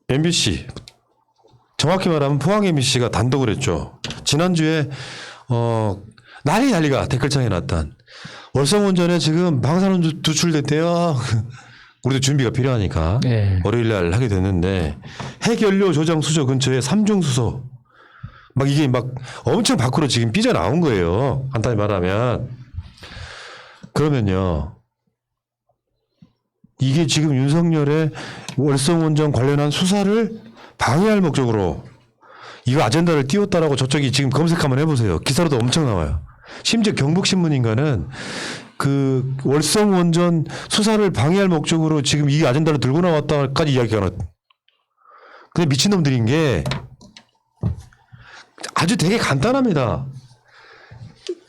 MBC 정확히 말하면 포항 MBC가 단독을 했죠. 지난주에 난리가 댓글창에 났던 월성원전에 지금 방사능 누출됐대요. 우리도 준비가 필요하니까 네. 월요일 날 하게 됐는데 핵연료 조장 수조 근처에 삼중수소 막 이게 막 엄청 밖으로 지금 삐져나온 거예요. 간단히 말하면. 그러면요. 이게 지금 윤석열의 월성원전 관련한 수사를 방해할 목적으로 이거 아젠다를 띄웠다라고 저쪽이 지금 검색 한번 해보세요. 기사로도 엄청 나와요. 심지어 경북신문인가는 그 월성원전 수사를 방해할 목적으로 지금 이 아젠다를 들고 나왔다까지 이야기가 나. 근데 미친놈들인 게 아주 되게 간단합니다.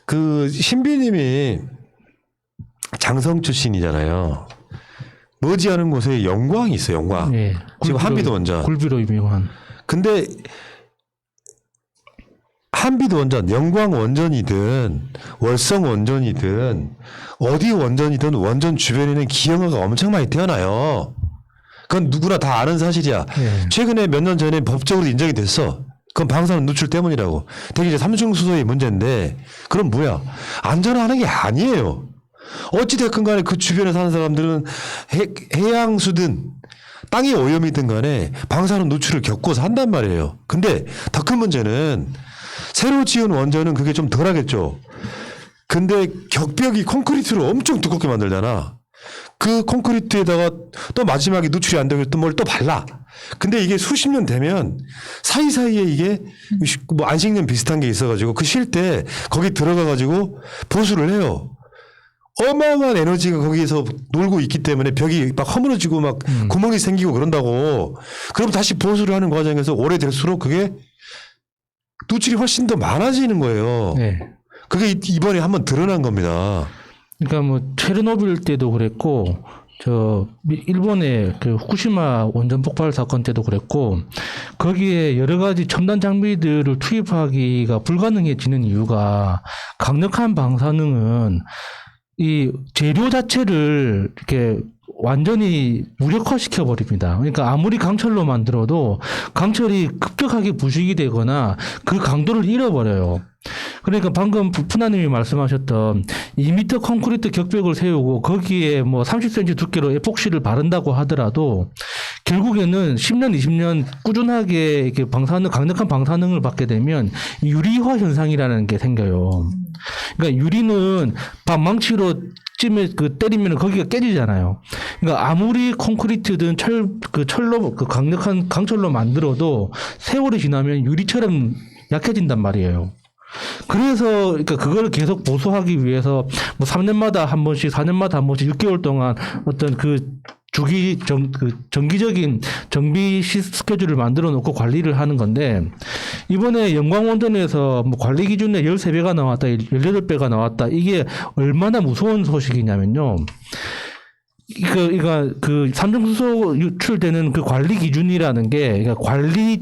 그 신비님이 장성 출신이잖아요. 머지않은 곳에 영광이 있어요. 영광. 네. 지금 한비도 원전. 굴비로 유명한. 근데 한비도 원전, 영광 원전이든 월성 원전이든 어디 원전이든 원전 주변에는 기형아가 엄청 많이 태어나요. 그건 누구나 다 아는 사실이야. 네. 최근에 몇 년 전에 법적으로 인정이 됐어. 그건 방사능 누출 때문이라고. 되게 이제 삼중수소의 문제인데 그럼 뭐야? 안전하는 게 아니에요. 어찌됐건 간에 그 주변에 사는 사람들은 해양수든 땅이 오염이든 간에 방사능 누출을 겪고서 한단 말이에요. 근데 더 큰 문제는 새로 지은 원전은 그게 좀 덜하겠죠. 근데 격벽이 콘크리트로 엄청 두껍게 만들잖아. 그 콘크리트에다가 또 마지막에 누출이 안 되고 또 뭘 또 발라. 근데 이게 수십 년 되면 사이사이에 이게 뭐 안식년 비슷한 게 있어가지고 그 쉴 때 거기 들어가가지고 보수를 해요. 어마어마한 에너지가 거기에서 놀고 있기 때문에 벽이 막 허물어지고 막 구멍이 생기고 그런다고. 그럼 다시 보수를 하는 과정에서 오래될수록 그게 누출이 훨씬 더 많아지는 거예요. 네. 그게 이번에 한번 드러난 겁니다. 그러니까 뭐 체르노빌 때도 그랬고 저 일본의 그 후쿠시마 원전 폭발 사건 때도 그랬고 거기에 여러 가지 첨단 장비들을 투입하기가 불가능해지는 이유가 강력한 방사능은 이 재료 자체를 이렇게 완전히 무력화시켜 버립니다. 그러니까 아무리 강철로 만들어도 강철이 급격하게 부식이 되거나 그 강도를 잃어버려요. 그러니까 방금 푸나님이 말씀하셨던 2m 콘크리트 격벽을 세우고 거기에 뭐 30cm 두께로 에폭시를 바른다고 하더라도 결국에는 10년, 20년 꾸준하게 이렇게 강력한 방사능을 받게 되면 유리화 현상이라는 게 생겨요. 그러니까 유리는 망치로 때리면 거기가 깨지잖아요. 그러니까 아무리 콘크리트든 철로 강력한 강철로 만들어도 세월이 지나면 유리처럼 약해진단 말이에요. 그래서 그러니까 그걸 계속 보수하기 위해서 뭐 3년마다 한 번씩 4년마다 한 번씩 6개월 동안 어떤 그 정기적인 정비 스케줄을 만들어 놓고 관리를 하는 건데 이번에 영광원전에서 뭐 관리 기준에 13배가 나왔다, 18배가 나왔다. 이게 얼마나 무서운 소식이냐면요. 그 삼중수소 유출되는 그 관리 기준이라는 게 그러니까 관리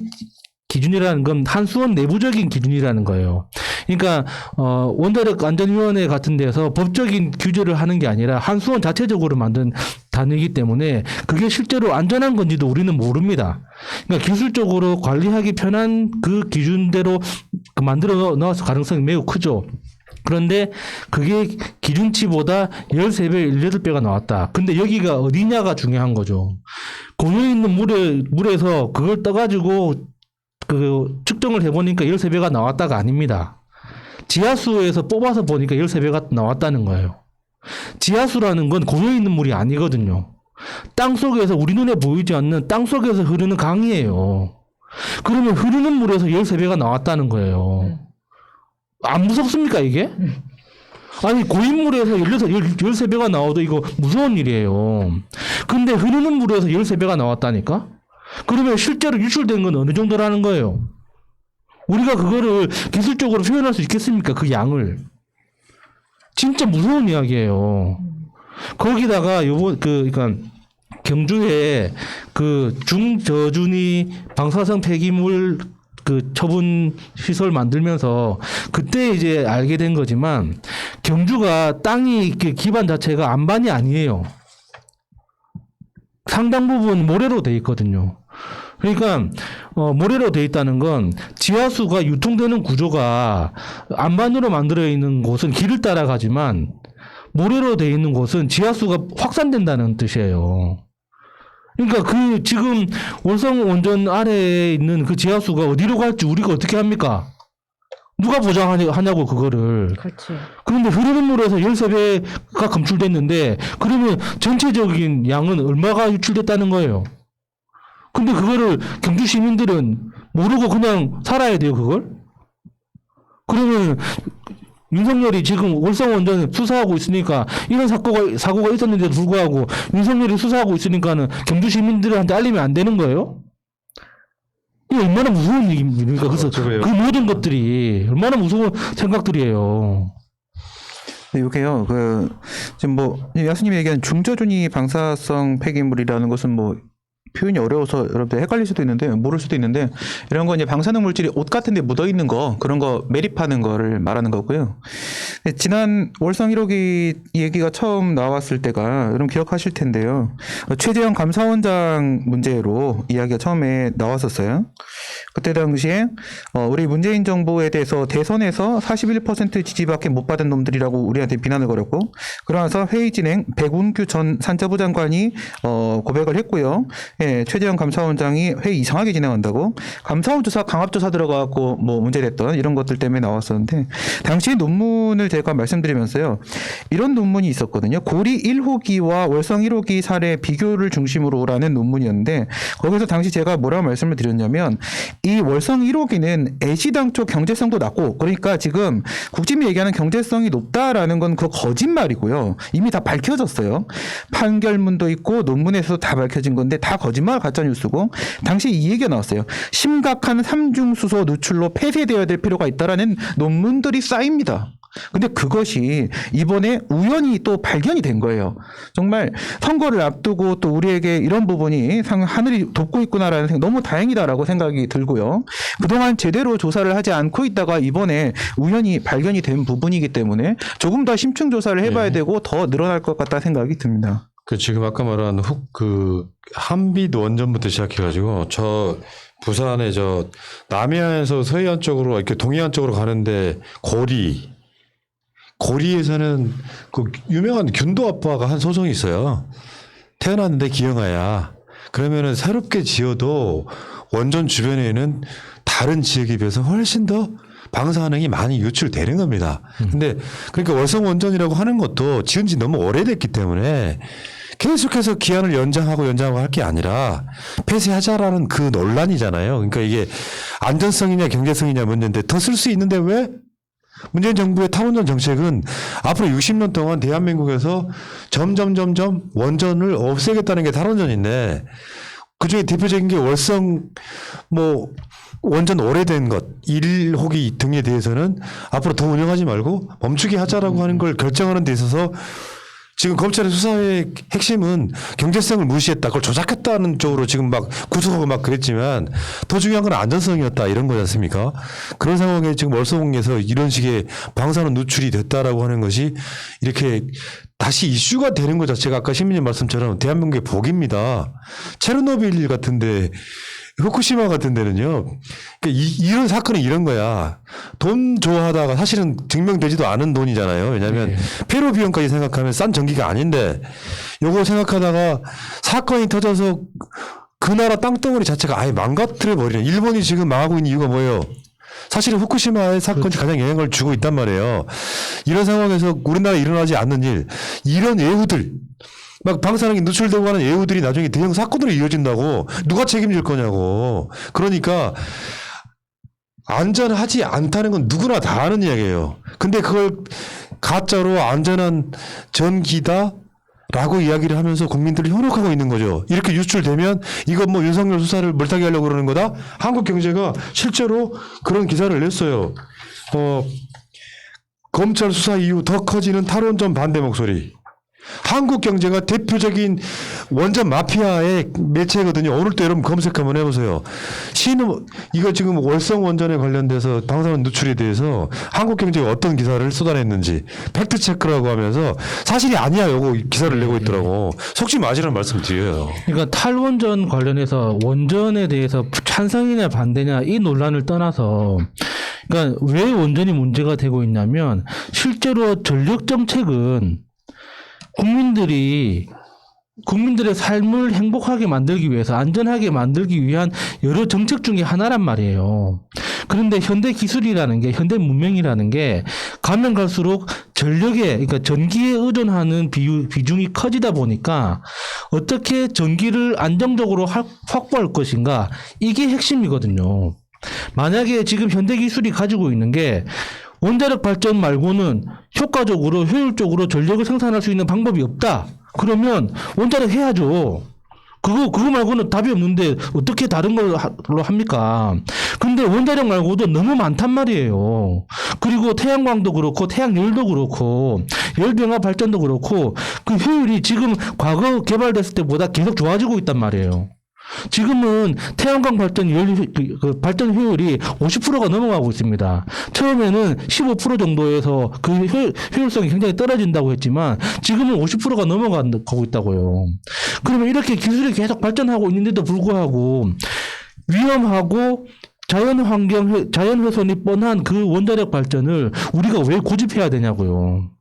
기준이라는 건 한수원 내부적인 기준이라는 거예요. 그러니까 원자력 안전위원회 같은 데서 법적인 규제를 하는 게 아니라 한수원 자체적으로 만든 단위이기 때문에 그게 실제로 안전한 건지도 우리는 모릅니다. 그러니까 기술적으로 관리하기 편한 그 기준대로 만들어 놓았을 가능성이 매우 크죠. 그런데 그게 기준치보다 13배, 18배가 나왔다. 근데 여기가 어디냐가 중요한 거죠. 고여있는 물에서 그걸 떠가지고 측정을 해보니까 13배가 나왔다가 아닙니다. 지하수에서 뽑아서 보니까 13배가 나왔다는 거예요. 지하수라는 건 고여있는 물이 아니거든요. 땅속에서 우리 눈에 보이지 않는 땅속에서 흐르는 강이에요. 그러면 흐르는 물에서 13배가 나왔다는 거예요. 안 무섭습니까 이게? 아니 고인물에서 13배가 나와도 이거 무서운 일이에요. 근데 흐르는 물에서 13배가 나왔다니까? 그러면 실제로 유출된 건 어느 정도라는 거예요? 우리가 그거를 기술적으로 표현할 수 있겠습니까? 그 양을. 진짜 무서운 이야기예요. 거기다가 그러니까 경주에 그 중저준위 방사성 폐기물 그 처분 시설 만들면서 그때 이제 알게 된 거지만 경주가 땅이 기반 자체가 안반이 아니에요. 상당 부분 모래로 돼 있거든요. 그러니까 모래로 돼 있다는 건 지하수가 유통되는 구조가 안반으로 만들어 있는 곳은 길을 따라가지만 모래로 돼 있는 곳은 지하수가 확산된다는 뜻이에요. 그러니까 그 지금 월성 원전 아래에 있는 그 지하수가 어디로 갈지 우리가 어떻게 합니까? 누가 보장하냐고 그거를. 그렇지. 그런데 흐르는 물에서 13배가 검출됐는데 그러면 전체적인 양은 얼마가 유출됐다는 거예요. 근데 그거를 경주 시민들은 모르고 그냥 살아야 돼요, 그걸? 그러면 윤석열이 지금 월성 원전 수사하고 있으니까 이런 사고가 있었는데도 불구하고 윤석열이 수사하고 있으니까는 경주 시민들한테 알리면 안 되는 거예요? 이게 얼마나 무서운 얘기입니까? 그래서 그 모든 것들이 얼마나 무서운 생각들이에요. 네, 이게요. 지금 야수님이 얘기한 중저준위 방사성 폐기물이라는 것은 표현이 어려워서 여러분들 헷갈릴 수도 있는데 모를 수도 있는데 이런 건 이제 방사능 물질이 옷 같은 데 묻어 있는 거 그런 거 매립하는 거를 말하는 거고요. 지난 월성 1호기 얘기가 처음 나왔을 때가 여러분 기억하실 텐데요. 최재형 감사원장 문제로 이야기가 처음에 나왔었어요. 그때 당시에 우리 문재인 정부에 대해서 대선에서 41% 지지밖에 못 받은 놈들이라고 우리한테 비난을 걸었고 그러면서 회의 진행 백운규 전 산자부 장관이 고백을 했고요. 예, 최재형 감사원장이 회의 이상하게 진행한다고 감사원 조사 강압조사 들어가고 문제됐던 이런 것들 때문에 나왔었는데 당시 논문을 제가 말씀드리면서요. 이런 논문이 있었거든요. 고리 1호기와 월성 1호기 사례 비교를 중심으로라는 논문이었는데 거기서 당시 제가 뭐라고 말씀을 드렸냐면 이 월성 1호기는 애시당초 경제성도 낮고 그러니까 지금 국짐이 얘기하는 경제성이 높다라는 건 그 거짓말이고요. 이미 다 밝혀졌어요. 판결문도 있고 논문에서도 다 밝혀진 건데 다 거짓말 가짜뉴스고 당시 이 얘기가 나왔어요. 심각한 삼중수소 누출로 폐쇄되어야 될 필요가 있다라는 논문들이 쌓입니다. 근데 그것이 이번에 우연히 또 발견이 된 거예요. 정말 선거를 앞두고 또 우리에게 이런 부분이 하늘이 돕고 있구나라는 생각, 너무 다행이다라고 생각이 들고요. 그동안 제대로 조사를 하지 않고 있다가 이번에 우연히 발견이 된 부분이기 때문에 조금 더 심층 조사를 해봐야 되고 더 늘어날 것 같다 생각이 듭니다. 지금 아까 말한 한빛 원전부터 시작해가지고 부산의 남해안에서 서해안 쪽으로 이렇게 동해안 쪽으로 가는데 고리에서는 그 유명한 균도 아빠가 한 소송이 있어요. 태어났는데 기영아야. 그러면은 새롭게 지어도 원전 주변에는 다른 지역에 비해서 훨씬 더 방사능이 많이 유출되는 겁니다. 근데 그러니까 월성 원전이라고 하는 것도 지은 지 너무 오래됐기 때문에 계속해서 기한을 연장하고 할 게 아니라 폐쇄하자라는 그 논란이잖아요. 그러니까 이게 안전성이냐 경제성이냐 문제인데 더 쓸 수 있는데 왜? 문재인 정부의 탈원전 정책은 앞으로 60년 동안 대한민국에서 점점 원전을 없애겠다는 게 탈원전인데 그중에 대표적인 게 월성 원전 오래된 것 1호기 등에 대해서는 앞으로 더 운영하지 말고 멈추게 하자라고 하는 걸 결정하는 데 있어서 지금 검찰의 수사의 핵심은 경제성을 무시했다. 그걸 조작했다는 쪽으로 지금 막 구속하고 막 그랬지만 더 중요한 건 안전성이었다. 이런 거지 않습니까? 그런 상황에 지금 월성에서 이런 식의 방사능 누출이 됐다라고 하는 것이 이렇게 다시 이슈가 되는 것 자체가 아까 시민님 말씀처럼 대한민국의 복입니다. 체르노빌 같은데 후쿠시마 같은 데는요. 그러니까 이런 사건이 이런 거야. 돈 좋아하다가 사실은 증명되지도 않은 돈이잖아요. 왜냐하면 폐로 비용까지 생각하면 싼 전기가 아닌데 요거 생각하다가 사건이 터져서 그 나라 땅덩어리 자체가 아예 망가뜨려 버리는. 일본이 지금 망하고 있는 이유가 뭐예요? 사실은 후쿠시마의 사건이 가장 영향을 주고 있단 말이에요. 이런 상황에서 우리나라에 일어나지 않는 일, 이런 예우들 막 방사능이 누출되고 하는 예우들이 나중에 대형 사건으로 이어진다고 누가 책임질 거냐고. 그러니까 안전하지 않다는 건 누구나 다 아는 이야기예요. 근데 그걸 가짜로 안전한 전기다 라고 이야기를 하면서 국민들을 현혹하고 있는 거죠. 이렇게 유출되면 이건 윤석열 수사를 물타기 하려고 그러는 거다. 한국경제가 실제로 그런 기사를 냈어요. 검찰 수사 이후 더 커지는 탈원전 반대 목소리. 한국 경제가 대표적인 원전 마피아의 매체거든요. 오늘 또 여러분 검색 한번 해보세요. 이거 지금 월성 원전에 관련돼서 방사능 누출에 대해서 한국 경제가 어떤 기사를 쏟아냈는지 팩트 체크라고 하면서 사실이 아니야. 요거 기사를 내고 있더라고. 속지 마시라는 말씀 드려요. 그러니까 탈원전 관련해서 원전에 대해서 찬성이냐 반대냐 이 논란을 떠나서 그러니까 왜 원전이 문제가 되고 있냐면 실제로 전력 정책은 국민들의 삶을 행복하게 만들기 위해서 안전하게 만들기 위한 여러 정책 중에 하나란 말이에요. 그런데 현대 기술이라는 게 현대 문명이라는 게 가면 갈수록 전력에 그러니까 전기에 의존하는 비중이 커지다 보니까 어떻게 전기를 안정적으로 확보할 것인가 이게 핵심이거든요. 만약에 지금 현대 기술이 가지고 있는 게 원자력 발전 말고는 효과적으로 효율적으로 전력을 생산할 수 있는 방법이 없다. 그러면 원자력 해야죠. 그거 말고는 답이 없는데 어떻게 다른 걸로 합니까? 근데 원자력 말고도 너무 많단 말이에요. 그리고 태양광도 그렇고 태양열도 그렇고 열병합 발전도 그렇고 그 효율이 지금 과거 개발됐을 때보다 계속 좋아지고 있단 말이에요. 지금은 태양광 발전 발전 효율이 50%가 넘어가고 있습니다. 처음에는 15% 정도에서 그 효율성이 굉장히 떨어진다고 했지만 지금은 50%가 넘어가고 있다고요. 그러면 이렇게 기술이 계속 발전하고 있는데도 불구하고 위험하고 자연 훼손이 뻔한 그 원자력 발전을 우리가 왜 고집해야 되냐고요.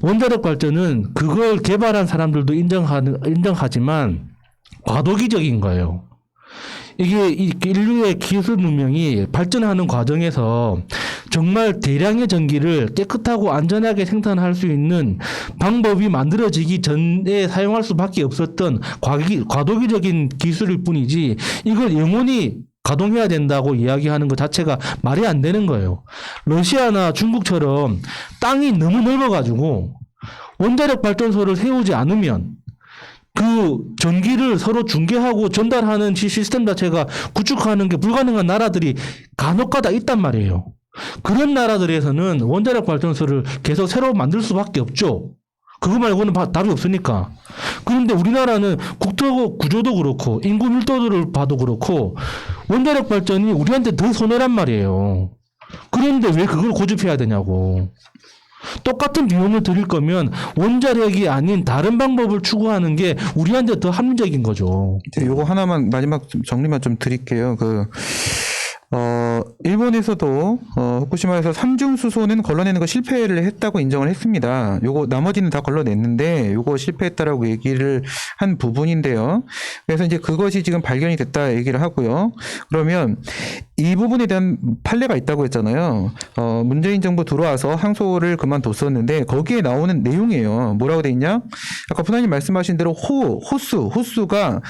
원자력 발전은 그걸 개발한 사람들도 인정하지만 과도기적인 거예요. 이게 인류의 기술 문명이 발전하는 과정에서 정말 대량의 전기를 깨끗하고 안전하게 생산할 수 있는 방법이 만들어지기 전에 사용할 수밖에 없었던 과도기적인 기술일 뿐이지 이걸 영원히 가동해야 된다고 이야기하는 것 자체가 말이 안 되는 거예요. 러시아나 중국처럼 땅이 너무 넓어가지고 원자력 발전소를 세우지 않으면 그 전기를 서로 중개하고 전달하는 시스템 자체가 구축하는 게 불가능한 나라들이 간혹가다 있단 말이에요. 그런 나라들에서는 원자력 발전소를 계속 새로 만들 수밖에 없죠. 그거 말고는 답이 없으니까. 그런데 우리나라는 국토 구조도 그렇고 인구 밀도를 봐도 그렇고 원자력 발전이 우리한테 더 손해란 말이에요. 그런데 왜 그걸 고집해야 되냐고. 똑같은 비용을 들일 거면 원자력이 아닌 다른 방법을 추구하는 게 우리한테 더 합리적인 거죠. 요거 하나만 마지막 정리만 좀 드릴게요. 일본에서도 후쿠시마에서 삼중수소는 걸러내는 거 실패를 했다고 인정을 했습니다. 요거 나머지는 다 걸러냈는데 요거 실패했다라고 얘기를 한 부분인데요. 그래서 이제 그것이 지금 발견이 됐다 얘기를 하고요. 그러면 이 부분에 대한 판례가 있다고 했잖아요. 문재인 정부 들어와서 항소를 그만뒀었는데 거기에 나오는 내용이에요. 뭐라고 돼 있냐? 아까 부장님 말씀하신 대로 호수가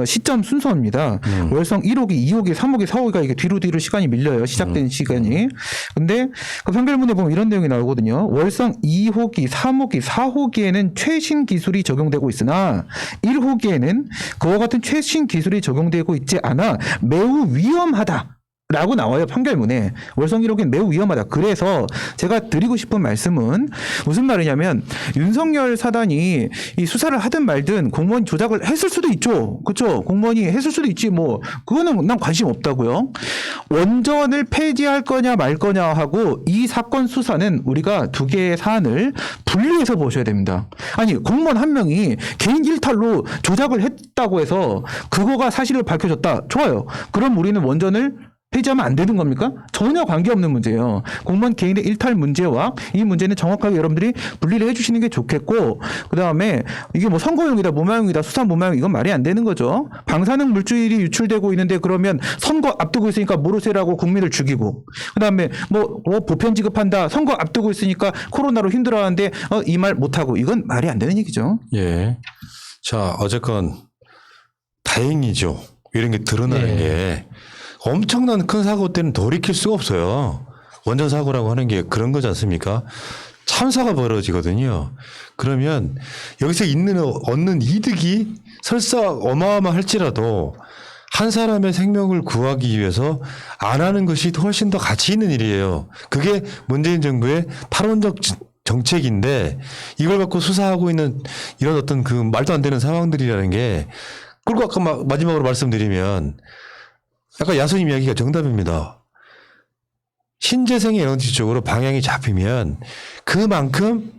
시점 순서입니다. 월성 1호기, 2호기, 3호기, 4호기가 이게 뒤로 시간이 밀려요. 시작된 시간이. 근데 그 판결문에 보면 이런 내용이 나오거든요. 월성 2호기, 3호기, 4호기에는 최신 기술이 적용되고 있으나 1호기에는 그와 같은 최신 기술이 적용되고 있지 않아 매우 위험하다. 라고 나와요. 판결문에. 월성 1호기는 매우 위험하다. 그래서 제가 드리고 싶은 말씀은 무슨 말이냐면 윤석열 사단이 이 수사를 하든 말든 공무원이 조작을 했을 수도 있죠. 그렇죠? 공무원이 했을 수도 있지. 뭐 그거는 난 관심 없다고요. 원전을 폐지할 거냐 말 거냐 하고 이 사건 수사는 우리가 두 개의 사안을 분리해서 보셔야 됩니다. 아니 공무원 한 명이 개인 일탈로 조작을 했다고 해서 그거가 사실을 밝혀졌다. 좋아요. 그럼 우리는 원전을 폐지하면 안 되는 겁니까? 전혀 관계없는 문제예요. 공무원 개인의 일탈 문제와 이 문제는 정확하게 여러분들이 분리를 해주시는 게 좋겠고, 그 다음에 이게 뭐 선거용이다, 무마용이다, 수사 무마용 이건 말이 안 되는 거죠. 방사능 물질이 유출되고 있는데 그러면 선거 앞두고 있으니까 모르쇠라고 국민을 죽이고, 그 다음에 뭐 보편 지급한다, 선거 앞두고 있으니까 코로나로 힘들어하는데 이 말 못하고 이건 말이 안 되는 얘기죠. 예. 자, 어쨌건 다행이죠. 이런 게 드러나는 게. 엄청난 큰 사고 때는 돌이킬 수가 없어요. 원전 사고라고 하는 게 그런 거지 않습니까? 참사가 벌어지거든요. 그러면 여기서 얻는 이득이 설사 어마어마할지라도 한 사람의 생명을 구하기 위해서 안 하는 것이 훨씬 더 가치 있는 일이에요. 그게 문재인 정부의 탈원전 정책인데 이걸 갖고 수사하고 있는 이런 어떤 그 말도 안 되는 상황들이라는 게 그리고 아까 마지막으로 말씀드리면 아까 야수님 이야기가 정답입니다. 신재생 에너지 쪽으로 방향이 잡히면 그만큼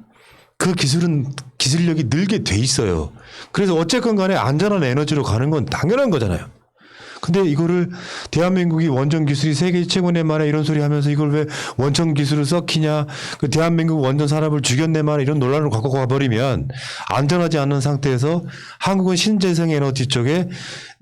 그 기술력이 늘게 돼 있어요. 그래서 어쨌건 간에 안전한 에너지로 가는 건 당연한 거잖아요. 근데 이거를 대한민국이 원전 기술이 세계 최고네 말에 이런 소리 하면서 이걸 왜 원천 기술을 썩히냐, 그 대한민국 원전 산업을 죽였네 말에 이런 논란을 갖고 가버리면 안전하지 않은 상태에서 한국은 신재생 에너지 쪽에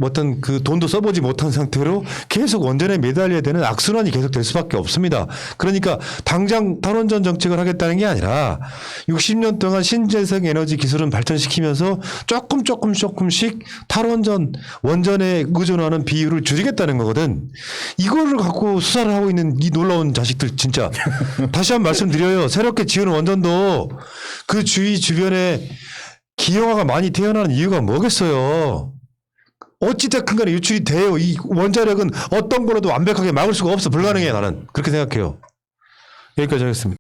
어떤 그 돈도 써보지 못한 상태로 계속 원전에 매달려야 되는 악순환이 계속 될 수밖에 없습니다. 그러니까 당장 탈원전 정책을 하겠다는 게 아니라 60년 동안 신재생 에너지 기술은 발전시키면서 조금씩 탈원전 원전에 의존하는 비율을 줄이겠다는 거거든. 이거를 갖고 수사를 하고 있는 이 놀라운 자식들 진짜 다시 한번 말씀드려요. 새롭게 지은 원전도 그 주변에 기형아가 많이 태어나는 이유가 뭐겠어요. 어찌됐든 간에 유출이 돼요. 이 원자력은 어떤 거라도 완벽하게 막을 수가 없어. 불가능해 나는. 그렇게 생각해요. 여기까지 하겠습니다.